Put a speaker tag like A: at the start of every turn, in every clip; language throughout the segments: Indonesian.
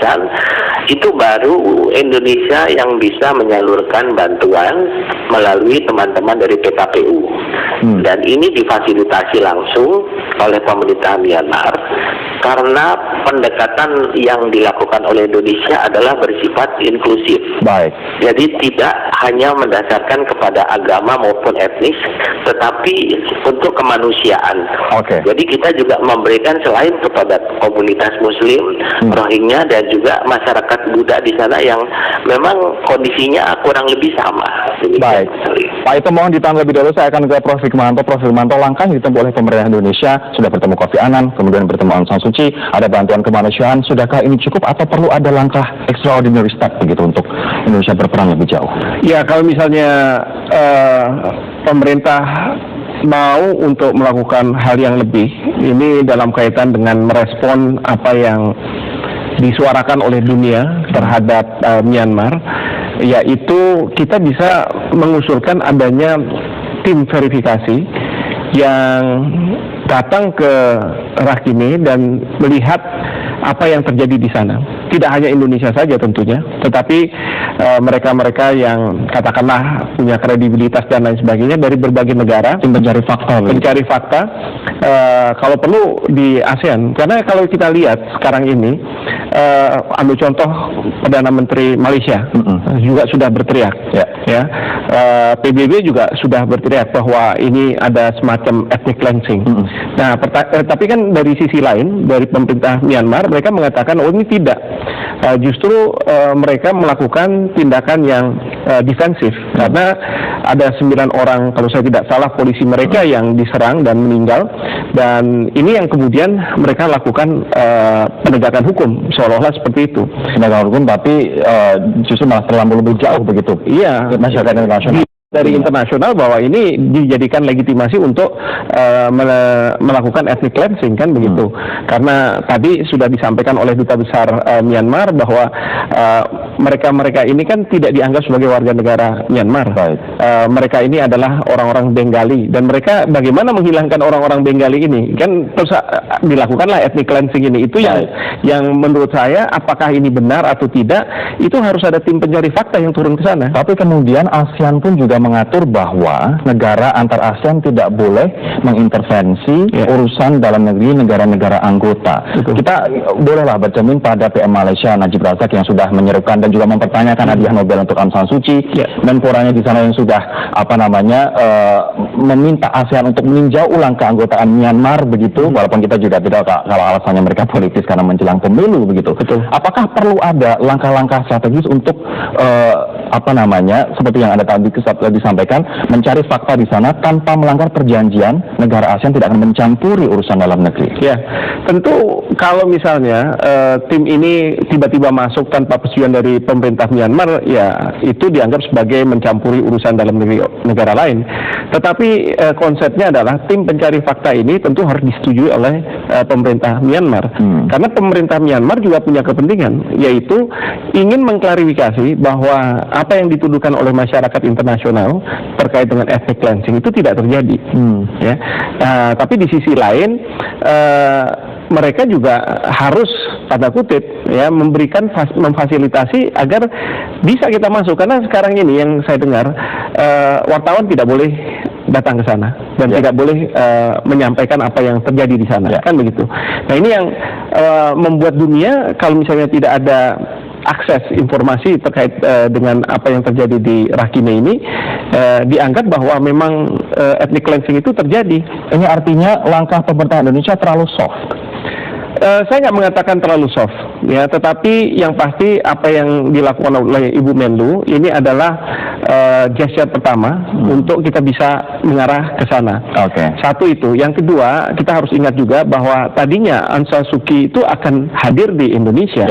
A: kawasan, itu baru Indonesia yang bisa menyalurkan bantuan melalui teman-teman dari PKPU. Dan ini difasilitasi langsung oleh pemerintah Myanmar karena pendekatan yang dilakukan oleh Indonesia adalah bersifat inklusif.
B: Baik.
A: Jadi tidak hanya mendasarkan kepada agama maupun etnis, tetapi untuk kemanusiaan.
B: Oke.
A: Jadi kita juga memberikan selain kepada komunitas Muslim, Rohingya, dan juga masyarakat Buddha di sana yang memang kondisinya kurang lebih sama.
B: Baik. Pak, itu mohon ditahan lebih dahulu. Saya akan ke Prof. Hikmahanto. Prof. Hikmahanto, langkah yang ditempuh oleh pemerintah Indonesia, sudah bertemu Kofi Annan, kemudian bertemu Aung San Suu Kyi, ada bantuan kemanusiaan. Sudahkah ini cukup atau perlu ada langkah extraordinary step begitu untuk Indonesia berperan lebih jauh?
C: Ya, kalau misalnya pemerintah mau untuk melakukan hal yang lebih, ini dalam kaitan dengan merespon apa yang disuarakan oleh dunia terhadap Myanmar, yaitu kita bisa mengusulkan adanya tim verifikasi yang datang ke Rakhine dan melihat apa yang terjadi di sana. Tidak hanya Indonesia saja tentunya, tetapi mereka-mereka yang katakanlah punya kredibilitas dan lain sebagainya dari berbagai negara,
B: Mencari fakta.
C: mencari fakta, kalau perlu di ASEAN. Karena kalau kita lihat sekarang ini, ambil contoh Perdana Menteri Malaysia juga sudah berteriak, PBB juga sudah berteriak bahwa ini ada semacam ethnic cleansing. Nah, tapi kan dari sisi lain, dari pemerintah Myanmar, mereka mengatakan, oh ini tidak. Justru mereka melakukan tindakan yang defensif, karena ada 9 orang, kalau saya tidak salah, polisi mereka yang diserang dan meninggal, dan ini yang kemudian mereka lakukan penegakan hukum, seolah-olah seperti itu.
B: Penegakan hukum, tapi justru malah terlalu lebih jauh begitu.
C: Iya,
B: masyarakat internasional.
C: Dari internasional bahwa ini dijadikan legitimasi untuk melakukan ethnic cleansing, kan begitu. Karena tadi sudah disampaikan oleh Duta Besar Myanmar bahwa mereka-mereka ini kan tidak dianggap sebagai warga negara Myanmar. Mereka ini adalah orang-orang Bengali, dan mereka bagaimana menghilangkan orang-orang Bengali ini? Kan terus dilakukanlah ethnic cleansing ini. Itu yang menurut saya, apakah ini benar atau tidak, itu harus ada tim pencari fakta yang turun ke sana.
B: Tapi kemudian ASEAN pun juga mengatur bahwa negara antar ASEAN tidak boleh mengintervensi urusan dalam negeri negara-negara anggota. Kita bolehlah bercermin pada PM Malaysia Najib Razak yang sudah menyerukan dan juga mempertanyakan hadiah Nobel untuk Aung San Suu Kyi, dan poranya di sana yang sudah meminta ASEAN untuk meninjau ulang keanggotaan Myanmar begitu, walaupun kita juga tidak tahu kalau alasannya mereka politis karena menjelang pemilu begitu. Apakah perlu ada langkah-langkah strategis untuk seperti yang Anda tadi disampaikan, mencari fakta di sana tanpa melanggar perjanjian, negara ASEAN tidak akan mencampuri urusan dalam negeri?
C: Ya, tentu kalau misalnya tim ini tiba-tiba masuk tanpa persetujuan dari pemerintah Myanmar, ya itu dianggap sebagai mencampuri urusan dalam negeri negara lain. Tetapi konsepnya adalah tim pencari fakta ini tentu harus disetujui oleh pemerintah Myanmar. Karena pemerintah Myanmar juga punya kepentingan, yaitu ingin mengklarifikasi bahwa apa yang dituduhkan oleh masyarakat internasional terkait dengan ethnic cleansing itu tidak terjadi. Tapi di sisi lain, mereka juga harus, tanda kutip, memberikan memfasilitasi agar bisa kita masuk. Karena sekarang ini yang saya dengar, wartawan tidak boleh datang ke sana dan tidak boleh menyampaikan apa yang terjadi di sana, kan begitu. Nah, ini yang membuat dunia, kalau misalnya tidak ada akses informasi terkait dengan apa yang terjadi di Rakhine ini, dianggap bahwa memang ethnic cleansing itu terjadi.
B: Ini artinya langkah pemerintah Indonesia terlalu soft?
C: Saya nggak mengatakan terlalu soft, tetapi yang pasti apa yang dilakukan oleh Ibu Menlu ini adalah gesture pertama untuk kita bisa mengarah ke sana. Satu itu. Yang kedua, kita harus ingat juga bahwa tadinya Aung San Suu Kyi itu akan hadir di Indonesia.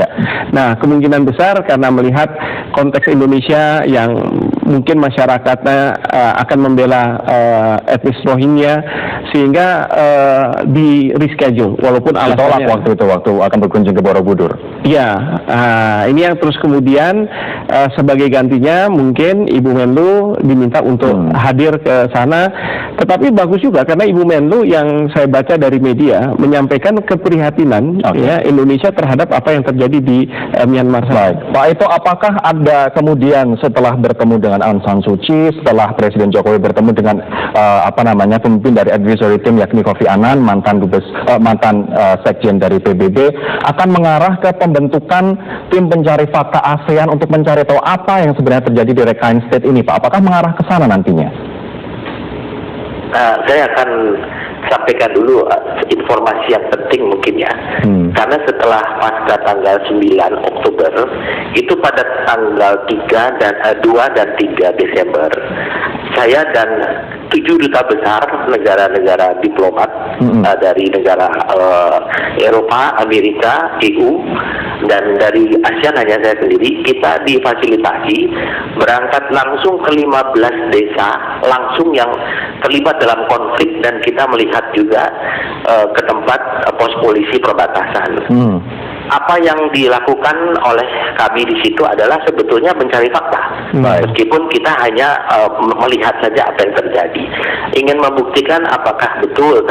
C: Nah, kemungkinan besar karena melihat konteks Indonesia yang mungkin masyarakatnya akan membela etnis Rohingya, sehingga di reschedule walaupun
B: ditolak
C: alasannya
B: waktu akan berkunjung ke Borobudur.
C: ya. Ini yang terus kemudian sebagai gantinya mungkin Ibu Menlu diminta untuk hadir ke sana. Tetapi bagus juga karena Ibu Menlu yang saya baca dari media menyampaikan keprihatinan ya Indonesia terhadap apa yang terjadi di Myanmar.
B: Baik, Pak Ito, apakah ada kemudian setelah bertemu dengan Aung San Suu Kyi, setelah Presiden Jokowi bertemu dengan pemimpin dari advisory team yakni Kofi Annan, mantan sekjen dari PBB, akan mengarah ke pembentukan tim pencari fakta ASEAN untuk mencari tahu apa yang sebenarnya terjadi di Rakhine State ini, Pak? Apakah mengarah ke sana nantinya?
A: Saya akan sampaikan dulu informasi yang penting mungkin ya. Karena setelah pasca tanggal 9 Oktober, itu pada tanggal 2 dan 3 Desember, saya dan 7 duta besar negara-negara diplomat dari negara Eropa, Amerika, EU, dan dari ASEAN hanya saya sendiri, kita difasilitasi berangkat langsung ke 15 desa langsung yang terlibat dalam konflik, dan kita melihat juga ke tempat pos polisi perbatasan. Apa yang dilakukan oleh kami di situ adalah sebetulnya mencari fakta, meskipun kita hanya melihat saja apa yang terjadi, ingin membuktikan apakah betul